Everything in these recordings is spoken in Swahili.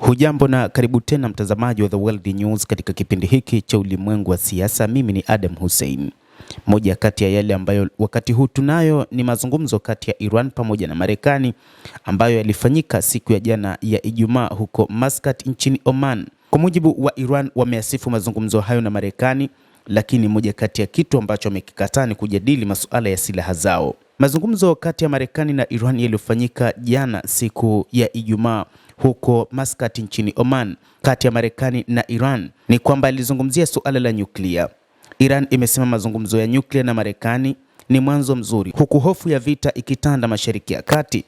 Hujambo na karibu tena mtazamaji wa The World News katika kipindi hiki cha ulimwengu wa siasa. Mimi ni Adam Hussein. Moja kati ya yale ambayo wakati huu tunayo ni mazungumzo kati ya Iran pamoja na Marekani ambayo yalifanyika siku ya jana ya Ijumaa huko Muscat nchini Oman. Kwa mujibu wa Iran, wameasifu mazungumzo hayo na Marekani, lakini moja kati ya kitu ambacho wamekikataa ni kujadili masuala ya silaha zao. Mazungumzo kati ya Marekani na Iran yaliyofanyika jana siku ya Ijumaa huko Muscat nchini Oman kati ya Marekani na Iran ni kwamba alizungumzia suala la nyuklia. Iran imesema mazungumzo ya nyuklia na Marekani ni mwanzo mzuri, huku hofu ya vita ikitanda Mashariki ya Kati.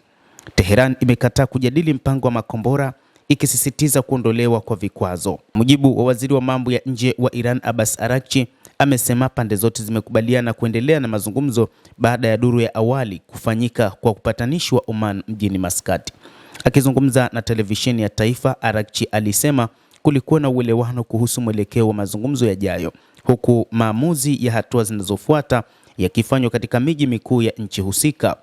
Tehran imekataa kujadili mpango wa makombora, ikisisitiza kuondolewa kwa vikwazo. Mujibu wa waziri wa mambo ya nje wa Iran Abbas Araghchi, amesema pande zote zimekubaliana kuendelea na mazungumzo baada ya duru ya awali kufanyika kwa upatanishi wa Oman mjini Muscat. Akizungumza na televisheni ya taifa, Araghchi alisema kulikuwa na uelewano kuhusu mwelekeo wa mazungumzo yajayo, huku maamuzi ya hatua zinazofuata yakifanywa katika miji mikuu ya nchi husika.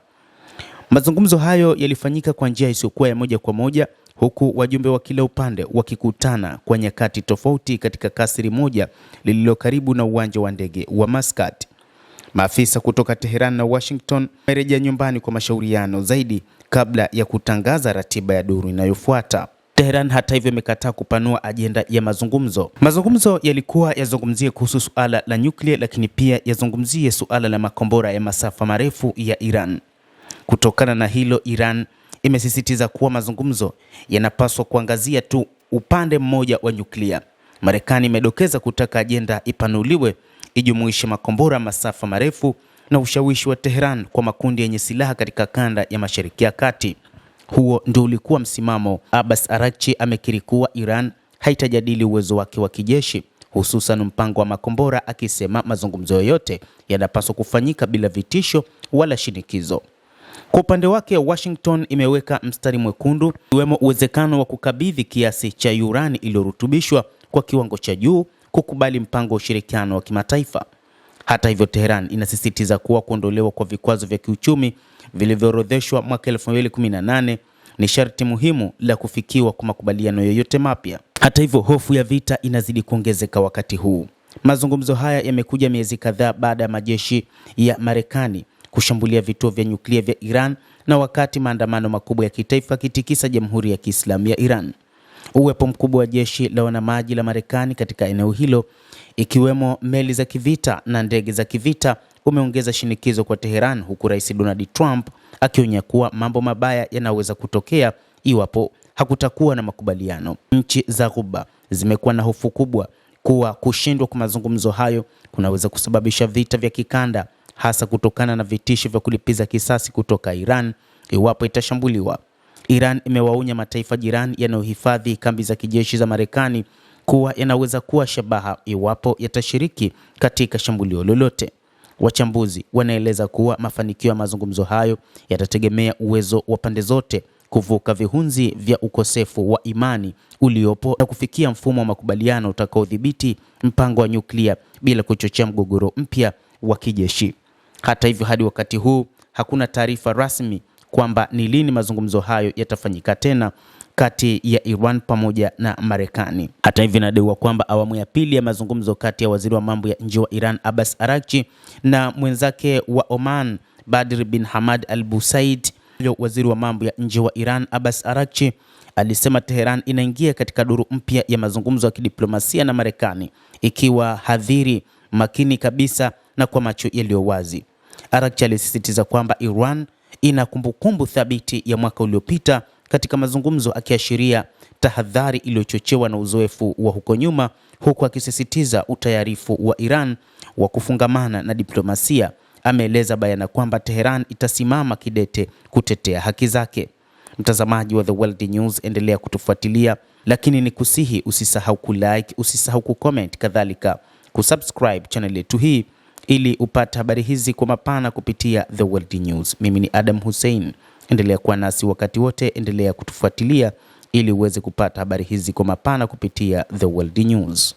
Mazungumzo hayo yalifanyika kwa njia isiyokuwa ya moja kwa moja, huku wajumbe wa kila upande wakikutana kwa nyakati tofauti katika kasri moja lililo karibu na uwanja wa ndege wa Muscat. Maafisa kutoka Tehran na Washington wamerejea nyumbani kwa mashauriano zaidi kabla ya kutangaza ratiba ya duru inayofuata. Tehran hata hivyo imekataa kupanua ajenda ya mazungumzo. Mazungumzo yalikuwa yazungumzie kuhusu suala la nyuklia, lakini pia yazungumzie suala la makombora ya masafa marefu ya Iran. Kutokana na hilo, Iran imesisitiza kuwa mazungumzo yanapaswa kuangazia tu upande mmoja wa nyuklia. Marekani imedokeza kutaka ajenda ipanuliwe ijumuishe makombora masafa marefu na ushawishi wa Tehran kwa makundi yenye silaha katika kanda ya Mashariki ya Kati. Huo ndio ulikuwa msimamo. Abbas Araghchi amekiri kuwa Iran haitajadili uwezo wake wa kijeshi, hususan mpango wa makombora, akisema mazungumzo yoyote yanapaswa kufanyika bila vitisho wala shinikizo. Kwa upande wake, Washington imeweka mstari mwekundu, ikiwemo uwezekano wa kukabidhi kiasi cha urani iliyorutubishwa kwa kiwango cha juu, kukubali mpango wa ushirikiano wa kimataifa. Hata hivyo, Tehran inasisitiza kuwa kuondolewa kwa vikwazo vya kiuchumi vilivyoorodheshwa mwaka 2018 ni sharti muhimu la kufikiwa kwa makubaliano yoyote mapya. Hata hivyo, hofu ya vita inazidi kuongezeka wakati huu. Mazungumzo haya yamekuja miezi kadhaa baada ya majeshi ya Marekani kushambulia vituo vya nyuklia vya Iran na wakati maandamano makubwa ya kitaifa yakitikisa Jamhuri ya Kiislamu ya Iran. Uwepo mkubwa wa jeshi la wanamaji la Marekani katika eneo hilo, ikiwemo meli za kivita na ndege za kivita, umeongeza shinikizo kwa Tehran, huku Rais Donald Trump akionya kuwa mambo mabaya yanaweza kutokea iwapo hakutakuwa na makubaliano. Nchi za Ghuba zimekuwa na hofu kubwa kuwa kushindwa kwa mazungumzo hayo kunaweza kusababisha vita vya kikanda, hasa kutokana na vitisho vya kulipiza kisasi kutoka Iran iwapo itashambuliwa. Iran imewaonya mataifa jirani yanayohifadhi kambi za kijeshi za Marekani kuwa yanaweza kuwa shabaha iwapo yatashiriki katika shambulio lolote. Wachambuzi wanaeleza kuwa mafanikio ya mazungumzo hayo yatategemea uwezo wa pande zote kuvuka vihunzi vya ukosefu wa imani uliopo na kufikia mfumo wa makubaliano utakaodhibiti mpango wa nyuklia bila kuchochea mgogoro mpya wa kijeshi. Hata hivyo, hadi wakati huu hakuna taarifa rasmi kwamba ni lini mazungumzo hayo yatafanyika tena kati ya Iran pamoja na Marekani. Hata hivyo, inadaiwa kwamba awamu ya pili ya mazungumzo kati ya waziri wa mambo ya nje wa Iran Abbas Araghchi na mwenzake wa Oman Badr bin Hamad Al Busaid, waziri wa mambo ya nje wa Iran Abbas Araghchi alisema Tehran inaingia katika duru mpya ya mazungumzo ya kidiplomasia na Marekani ikiwa hadhiri, makini kabisa na kwa macho yaliyo wazi. Araghchi alisisitiza kwamba Iran ina kumbukumbu thabiti ya mwaka uliopita katika mazungumzo, akiashiria tahadhari iliyochochewa na uzoefu wa huko nyuma, huku akisisitiza utayarifu wa Iran wa kufungamana na diplomasia. Ameeleza bayana kwamba Tehran itasimama kidete kutetea haki zake. Mtazamaji wa The World News, endelea kutufuatilia, lakini ni kusihi usisahau kulike, usisahau kucomment, kadhalika kusubscribe channel yetu hii ili upate habari hizi kwa mapana kupitia The World News. Mimi ni Adam Hussein. Endelea kuwa nasi wakati wote, endelea kutufuatilia ili uweze kupata habari hizi kwa mapana kupitia The World News.